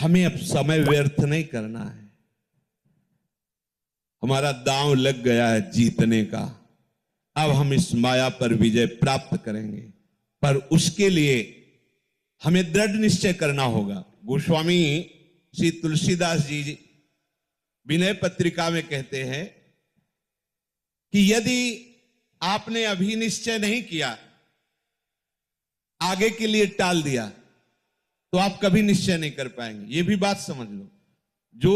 हमें अब समय व्यर्थ नहीं करना है। हमारा दांव लग गया है जीतने का। अब हम इस माया पर विजय प्राप्त करेंगे, पर उसके लिए हमें दृढ़ निश्चय करना होगा। गोस्वामी श्री तुलसीदास जी विनय पत्रिका में कहते हैं कि यदि आपने अभी निश्चय नहीं किया, आगे के लिए टाल दिया, तो आप कभी निश्चय नहीं कर पाएंगे। ये भी बात समझ लो। जो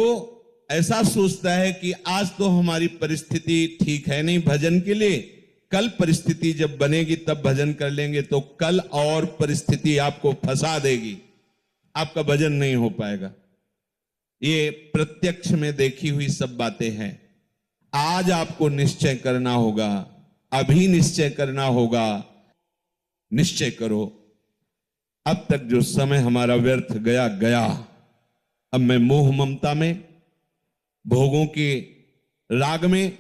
ऐसा सोचता है कि आज तो हमारी परिस्थिति ठीक है नहीं भजन के लिए, कल परिस्थिति जब बनेगी तब भजन कर लेंगे, तो कल और परिस्थिति आपको फंसा देगी, आपका भजन नहीं हो पाएगा। ये प्रत्यक्ष में देखी हुई सब बातें हैं। आज आपको निश्चय करना होगा, अभी निश्चय करना होगा। निश्चय करो, अब तक जो समय हमारा व्यर्थ गया गया। अब मैं मोह ममता में, भोगों के राग में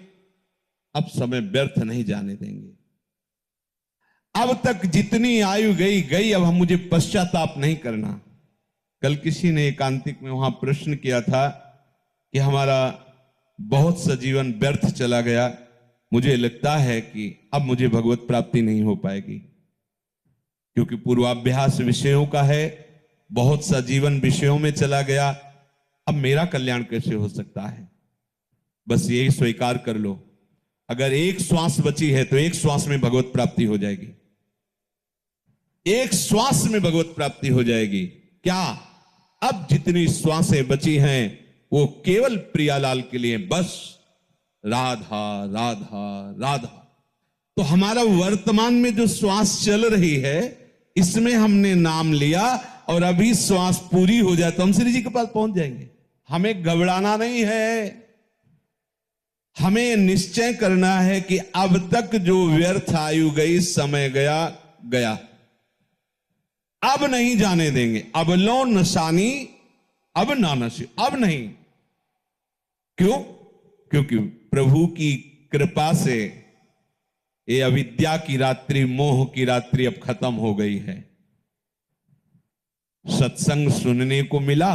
अब समय व्यर्थ नहीं जाने देंगे। अब तक जितनी आयु गई गई, अब हम मुझे पश्चाताप नहीं करना। कल किसी ने एकांतिक में वहां प्रश्न किया था कि हमारा बहुत सा जीवन व्यर्थ चला गया, मुझे लगता है कि अब मुझे भगवत प्राप्ति नहीं हो पाएगी, क्योंकि पूर्वाभ्यास विषयों का है, बहुत सा जीवन विषयों में चला गया, अब मेरा कल्याण कैसे हो सकता है। बस यही स्वीकार कर लो, अगर एक श्वास बची है तो एक श्वास में भगवत प्राप्ति हो जाएगी, एक श्वास में भगवत प्राप्ति हो जाएगी। क्या अब जितनी श्वासें बची हैं वो केवल प्रियालाल के लिए, बस राधा राधा राधा। तो हमारा वर्तमान में जो श्वास चल रही है, इसमें हमने नाम लिया, और अभी श्वास पूरी हो जाए तो हम श्री जी के पास पहुंच जाएंगे। हमें घबराना नहीं है, हमें निश्चय करना है कि अब तक जो व्यर्थ आयु गई, समय गया गया, अब नहीं जाने देंगे। अब लो नशानी अब ना नशे, अब नहीं। क्यों? क्योंकि प्रभु की कृपा से ये अविद्या की रात्रि, मोह की रात्रि अब खत्म हो गई है। सत्संग सुनने को मिला,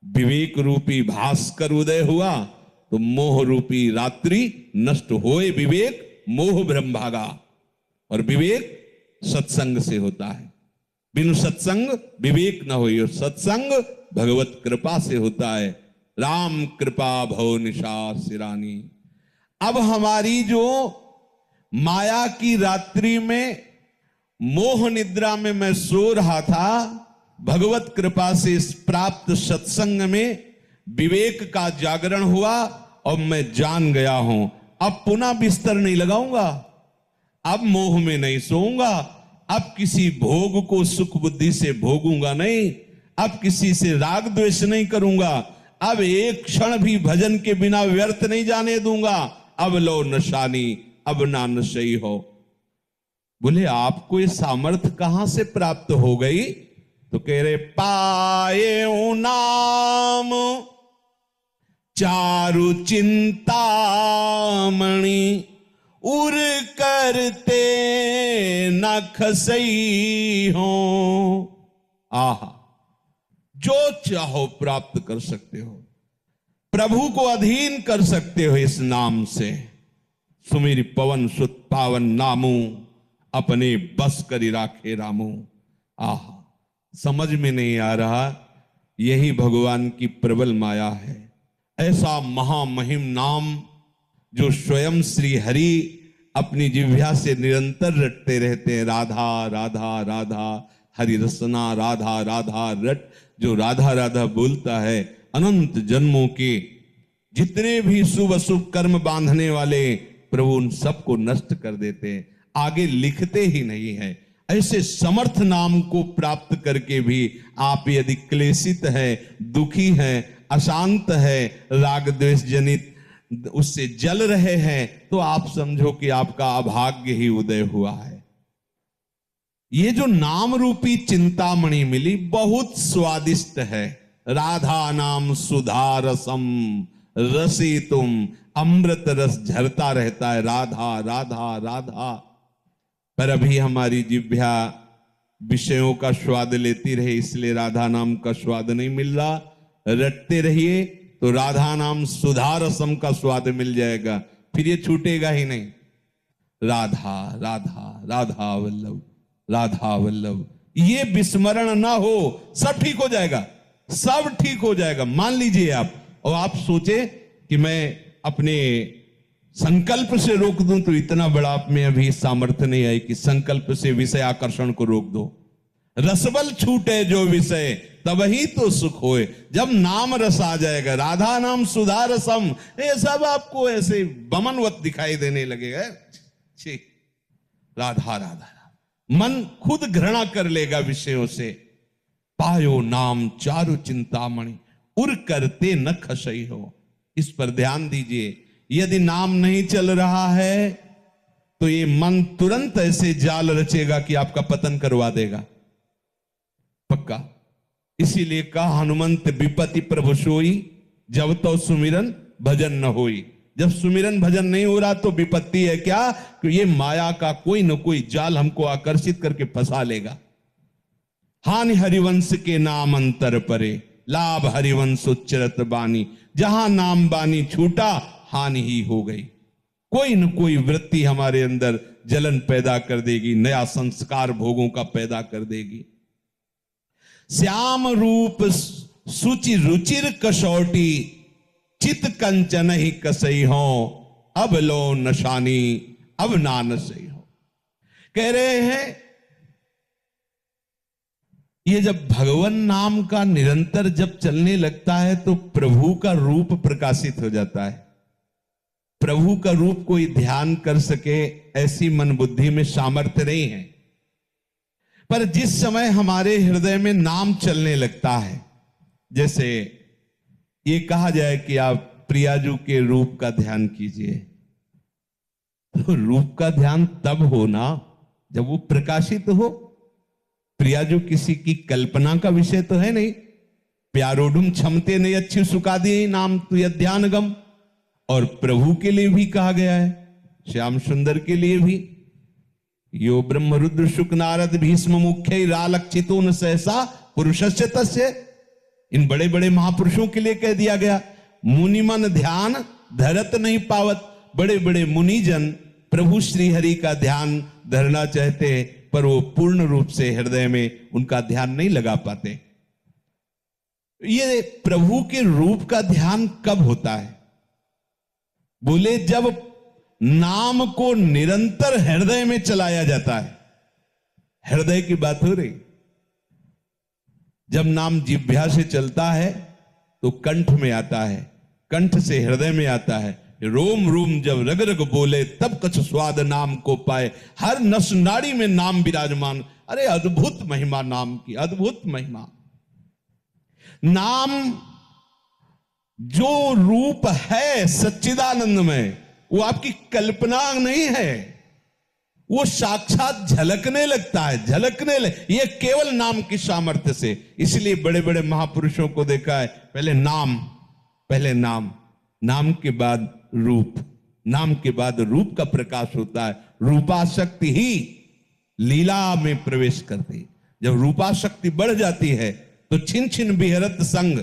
विवेक रूपी भास्कर उदय हुआ, तो मोह रूपी रात्रि नष्ट होए। विवेक मोह भ्रम भागा, और विवेक सत्संग से होता है। बिनु सत्संग विवेक न होई, और सत्संग भगवत कृपा से होता है। राम कृपा भव निशा सिरानी। अब हमारी जो माया की रात्रि में, मोह निद्रा में मैं सो रहा था, भगवत कृपा से इस प्राप्त सत्संग में विवेक का जागरण हुआ, और मैं जान गया हूं अब पुनः बिस्तर नहीं लगाऊंगा, अब मोह में नहीं सोऊंगा, अब किसी भोग को सुख बुद्धि से भोगूंगा नहीं, अब किसी से राग द्वेष नहीं करूंगा, अब एक क्षण भी भजन के बिना व्यर्थ नहीं जाने दूंगा। अब लो नशानी अब ना नशई हो। बोले आपको ये सामर्थ्य कहां से प्राप्त हो गई? तो कह रहे पाए नाम चारु चिंतामणि, उर करते न खसई हो। आहा, जो चाहो प्राप्त कर सकते हो, प्रभु को अधीन कर सकते हो इस नाम से। सुमिर पवन सुत पावन नामू, अपने बस करी राखे रामू। आहा, समझ में नहीं आ रहा, यही भगवान की प्रबल माया है। ऐसा महामहिम नाम जो स्वयं श्री हरि अपनी जिह्वा से निरंतर रटते रहते हैं। राधा राधा राधा हरि रसना, राधा राधा रट। जो राधा राधा बोलता है, अनंत जन्मों के जितने भी शुभ अशुभ कर्म बांधने वाले प्रभु उन सबको नष्ट कर देते हैं, आगे लिखते ही नहीं है। ऐसे समर्थ नाम को प्राप्त करके भी आप यदि क्लेशित है, दुखी है, अशांत है, राग द्वेष जनित उससे जल रहे हैं, तो आप समझो कि आपका अभाग्य ही उदय हुआ है। ये जो नाम रूपी चिंतामणि मिली बहुत स्वादिष्ट है। राधा नाम सुधा रसम रसी तुम, अमृत रस झरता रहता है। राधा राधा राधा। पर अभी हमारी जिह्वा विषयों का स्वाद लेती रहे, इसलिए राधा नाम का स्वाद नहीं मिल रहा। रटते रहिए तो राधा नाम सुधा रसम का स्वाद मिल जाएगा, फिर ये छूटेगा ही नहीं। राधा राधा राधा वल्लभ, राधा वल्लभ, ये विस्मरण ना हो, सब ठीक हो जाएगा, सब ठीक हो जाएगा। मान लीजिए आप, और आप सोचे कि मैं अपने संकल्प से रोक दूं, तो इतना बड़ा आप में अभी सामर्थ्य नहीं है कि संकल्प से विषय आकर्षण को रोक दो। रसबल छूटे जो विषय, तब ही तो सुख होए। जब नाम रस आ जाएगा, राधा नाम सुधा रसम, ये सब आपको ऐसे बमनवत दिखाई देने लगेगा। राधा राधा, मन खुद घृणा कर लेगा विषयों से। पायो नाम चारु चिंतामणि, उर करते न खसई हो। इस पर ध्यान दीजिए, यदि नाम नहीं चल रहा है तो ये मन तुरंत ऐसे जाल रचेगा कि आपका पतन करवा देगा, पक्का। इसीलिए कहा हनुमंत विपत्ति प्रभु सोई, जब तो सुमिरन भजन न होई। जब सुमिरन भजन नहीं हो रहा तो विपत्ति है क्या, कि ये माया का कोई न कोई जाल हमको आकर्षित करके फंसा लेगा। हानि हरिवंश के नाम अंतर परे, लाभ हरिवंश उच्चरत बानी। जहां नाम बानी छूटा, हानि ही हो गई। कोई न कोई वृत्ति हमारे अंदर जलन पैदा कर देगी, नया संस्कार भोगों का पैदा कर देगी। श्याम रूप सुचि रुचिर कसौटी, चित कंचन ही कसई हो। अब लो नशानी, अब ना नसई हो। कह रहे हैं ये जब भगवान नाम का निरंतर जब चलने लगता है तो प्रभु का रूप प्रकाशित हो जाता है। प्रभु का रूप कोई ध्यान कर सके ऐसी मन बुद्धि में सामर्थ्य नहीं है, पर जिस समय हमारे हृदय में नाम चलने लगता है, जैसे ये कहा जाए कि आप प्रियाजू के रूप का ध्यान कीजिए, तो रूप का ध्यान तब होना जब वो प्रकाशित हो। प्रियाजू किसी की कल्पना का विषय तो है नहीं। प्यारोडुम क्षमते नहीं अच्छी सुखा दिए नाम तु ध्यान गम। और प्रभु के लिए भी कहा गया है, श्याम सुंदर के लिए भी, यो ब्रह्म रुद्र शुक नारद भीष्म मुख्य रालक्षितो न सहसा पुरुषस्य तस्य। इन बड़े बड़े महापुरुषों के लिए कह दिया गया। मुनिमन ध्यान धरत नहीं पावत। बड़े बड़े मुनिजन प्रभु श्री हरि का ध्यान धरना चाहते, पर वो पूर्ण रूप से हृदय में उनका ध्यान नहीं लगा पाते। ये प्रभु के रूप का ध्यान कब होता है? बोले जब नाम को निरंतर हृदय में चलाया जाता है। हृदय की बात हो रही। जब नाम जिह्वा से चलता है तो कंठ में आता है, कंठ से हृदय में आता है। रोम रोम जब रग रग बोले, तब कछ स्वाद नाम को पाए। हर नस नाड़ी में नाम विराजमान। अरे अद्भुत महिमा नाम की, अद्भुत महिमा। नाम जो रूप है सच्चिदानंद में, वो आपकी कल्पना नहीं है, वो साक्षात झलकने लगता है, ये केवल नाम की सामर्थ्य से। इसलिए बड़े बड़े महापुरुषों को देखा है, पहले नाम, नाम के बाद रूप, नाम के बाद रूप का प्रकाश होता है। रूपाशक्ति ही लीला में प्रवेश करती। जब रूपाशक्ति बढ़ जाती है तो छिन छिन बिहरत संग,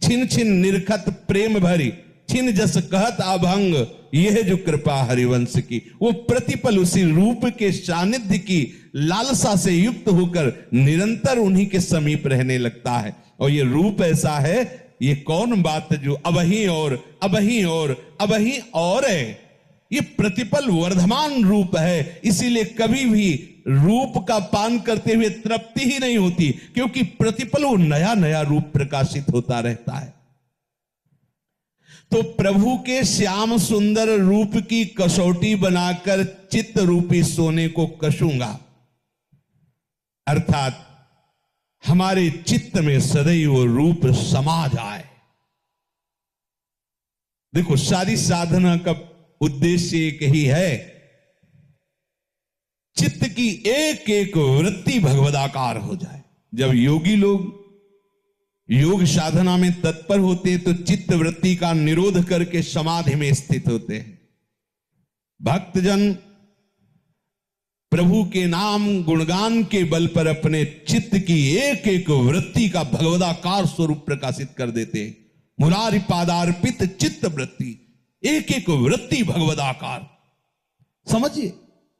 छिन छिन निरखत प्रेम भरी, छिन जस कहत अभंग। यह जो कृपा हरिवंश की, वो प्रतिपल उसी रूप के सानिध्य की लालसा से युक्त होकर निरंतर उन्हीं के समीप रहने लगता है। और ये रूप ऐसा है, ये कौन बात जो अबही और है, ये प्रतिपल वर्धमान रूप है। इसीलिए कभी भी रूप का पान करते हुए तृप्ति ही नहीं होती, क्योंकि प्रतिपल वो नया नया रूप प्रकाशित होता रहता है। तो प्रभु के श्याम सुंदर रूप की कसौटी बनाकर चित्त रूपी सोने को कसूंगा, अर्थात हमारे चित्त में सदैव वो रूप समा जाए। देखो, सारी साधना का उद्देश्य एक ही है, चित्त की एक एक वृत्ति भगवदाकार हो जाए। जब योगी लोग योग साधना में तत्पर होते हैं तो चित्त वृत्ति का निरोध करके समाधि में स्थित होते हैं। भक्तजन प्रभु के नाम गुणगान के बल पर अपने चित्त की एक एक वृत्ति का भगवदाकार स्वरूप प्रकाशित कर देते हैं। मुरारी पादार्पित चित्त वृत्ति, एक एक वृत्ति भगवदाकार। समझिए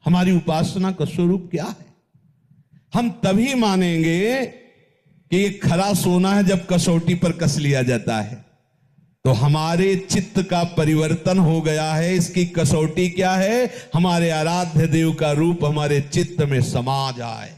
हमारी उपासना का स्वरूप क्या है। हम तभी मानेंगे कि ये खरा सोना है जब कसौटी पर कस लिया जाता है, तो हमारे चित्त का परिवर्तन हो गया है। इसकी कसौटी क्या है? हमारे आराध्य देव का रूप हमारे चित्त में समा जाए।